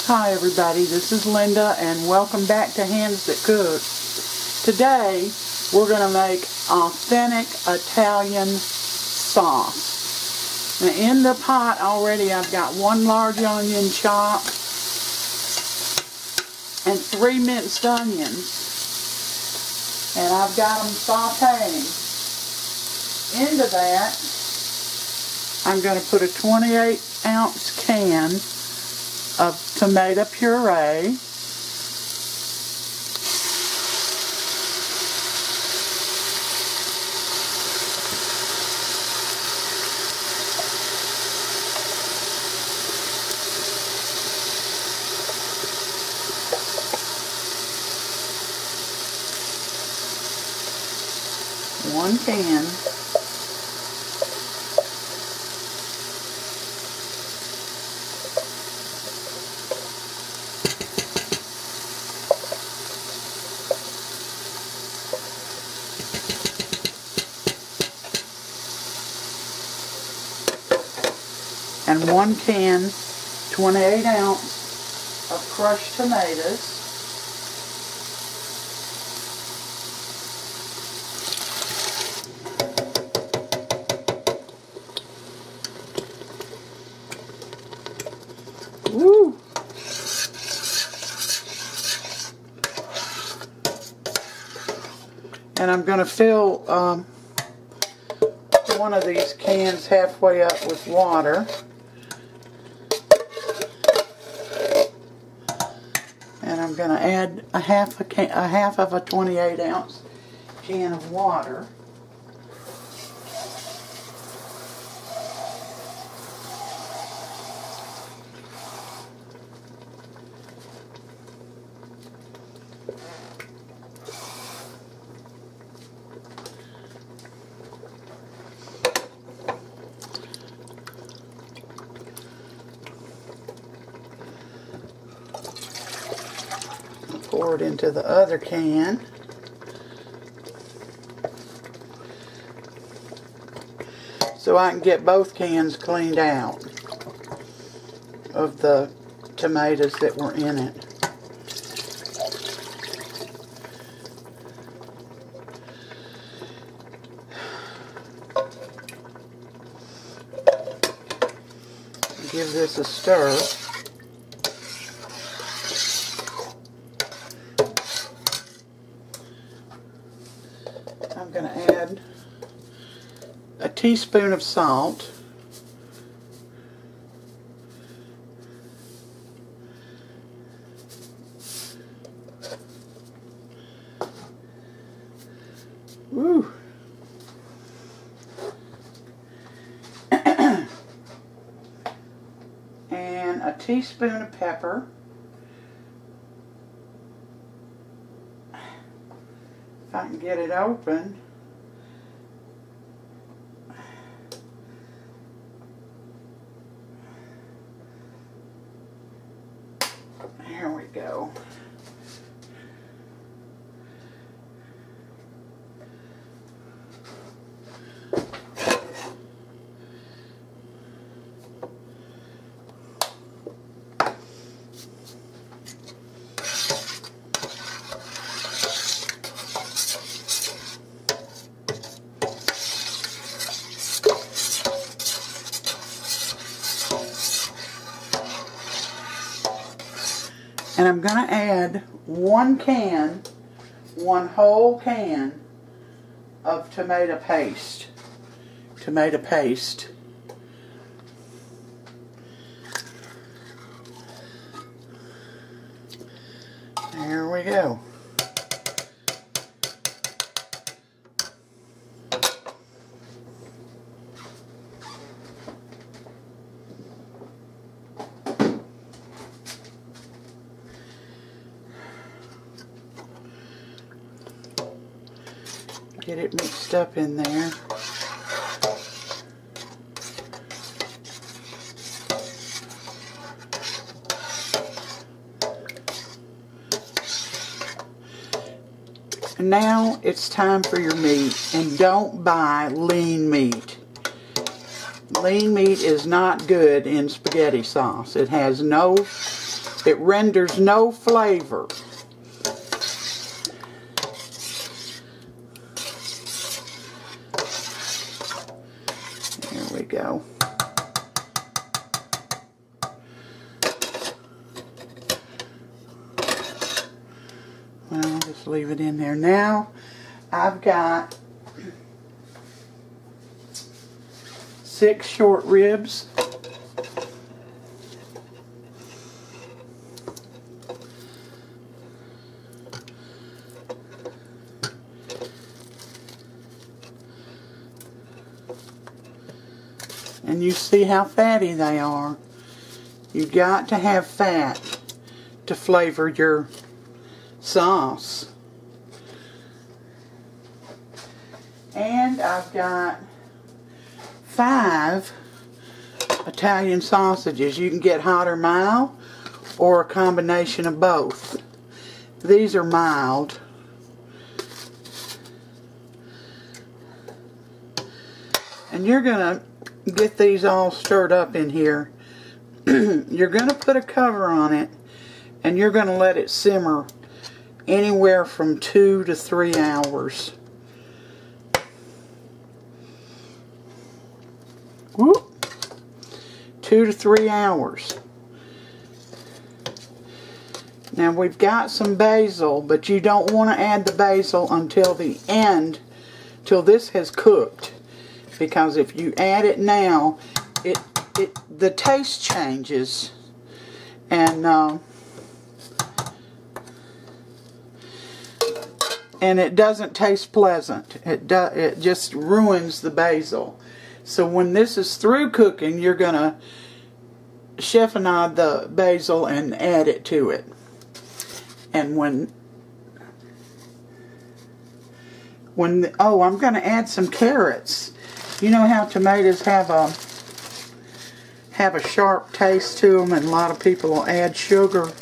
Hi everybody, this is Linda and welcome back to Handsthatcook. Today we're going to make authentic Italian sauce. Now in the pot already I've got 1 large onion chopped and 3 minced onions. And I've got them sauteing. Into that I'm going to put a 28-ounce can of tomato puree, one can. And 1 can, 28-ounce of crushed tomatoes. Woo! And I'm going to fill one of these cans halfway up with water. And I'm going to add a half of a 28-ounce can of water. Pour it into the other can. So I can get both cans cleaned out of the tomatoes that were in it. Give this a stir. I'm going to add a teaspoon of salt, woo, and a teaspoon of pepper. If I can get it open. There we go. And I'm going to add 1 whole can of tomato paste. There we go. Get it mixed up in there. Now it's time for your meat, and don't buy lean meat. Lean meat is not good in spaghetti sauce. It has no It renders no flavor. There we go. Well, I'll just leave it in there. Now, I've got 6 short ribs. And you see how fatty they are. You've got to have fat to flavor your sauce. And I've got 5 Italian sausages. You can get hot or mild, or a combination of both. These are mild. And you're going to get these all stirred up in here. You're going to put a cover on it, and you're going to let it simmer anywhere from 2 to 3 hours. Whoop. 2 to 3 hours. Now we've got some basil, but you don't want to add the basil until the end, till this has cooked. Because if you add it now, the taste changes, and it doesn't taste pleasant. It just ruins the basil. So when this is through cooking, you're gonna chiffonade the basil and add it to it. And oh, I'm gonna add some carrots. You know how tomatoes have a sharp taste to them, and a lot of people will add sugar.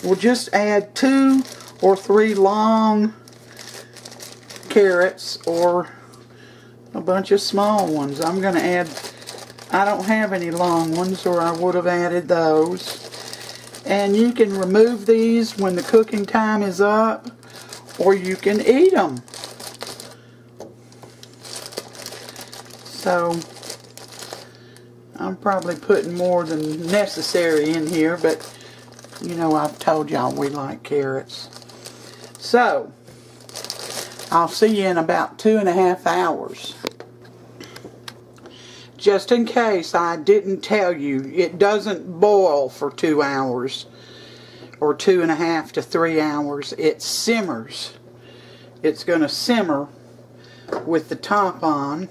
We'll just add 2 or 3 long carrots, or a bunch of small ones. I'm going to add, I don't have any long ones, or I would have added those. And you can remove these when the cooking time is up, or you can eat them. So I'm probably putting more than necessary in here, but you know, I've told y'all we like carrots. So I'll see you in about 2.5 hours. Just in case I didn't tell you, it doesn't boil for 2 hours or 2.5 to 3 hours. It simmers. It's going to simmer with the top on.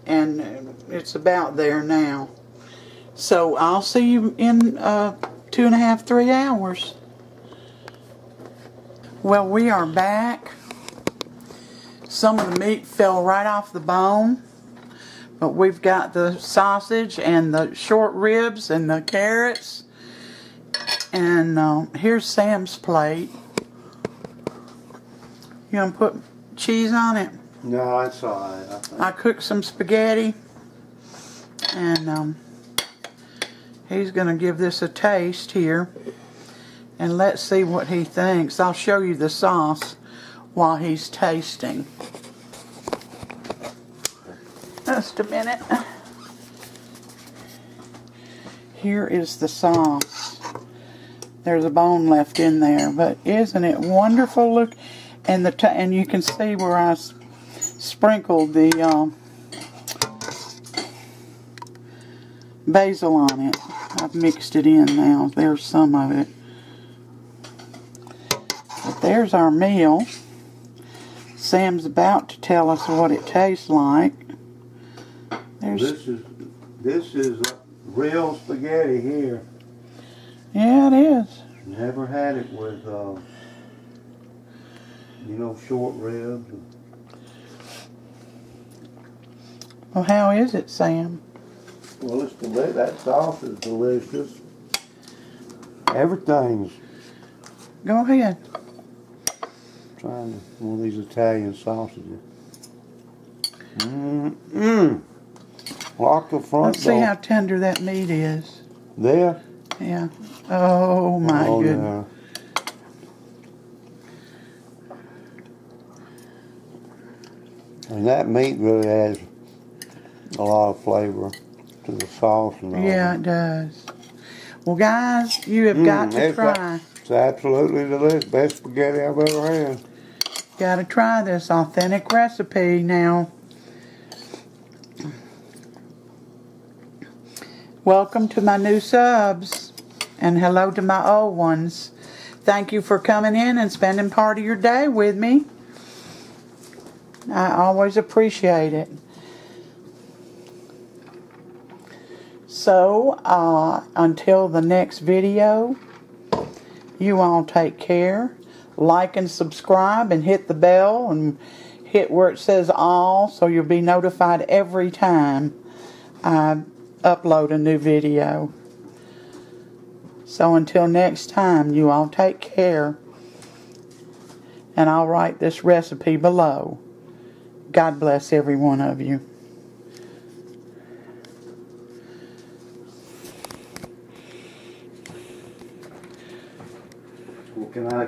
And it's about there now. So I'll see you in 2.5, 3 hours. Well, we are back. Some of the meat fell right off the bone. But we've got the sausage and the short ribs and the carrots. And here's Sam's plate. You gonna put cheese on it? No, it's alright. I cooked some spaghetti, and he's going to give this a taste here, and let's see what he thinks. I'll show you the sauce while he's tasting. Just a minute. Here is the sauce. There's a bone left in there, but isn't it wonderful? Look, and you can see where I sprinkled the basil on it. I've mixed it in now. There's some of it. But there's our meal. Sam's about to tell us what it tastes like. This is real spaghetti here. Yeah, it is. Never had it with you know, short ribs. Well, how is it, Sam? Well, it's delicious. That sauce is delicious. Everything's. Go ahead. Trying one of these Italian sausages. Lock the front Let's see how tender that meat is. There? Yeah. Oh my goodness. Yeah. And that meat really adds a lot of flavor to the sauce and all. Yeah, it does. Well, guys, you have got to try. It's absolutely delicious. Best spaghetti I've ever had. Got to try this authentic recipe now. Welcome to my new subs, and hello to my old ones. Thank you for coming in and spending part of your day with me. I always appreciate it. So, until the next video, you all take care. Like and subscribe and hit the bell and hit where it says all so you'll be notified every time I upload a new video. So until next time, you all take care. And I'll write this recipe below. God bless every one of you. Well, can I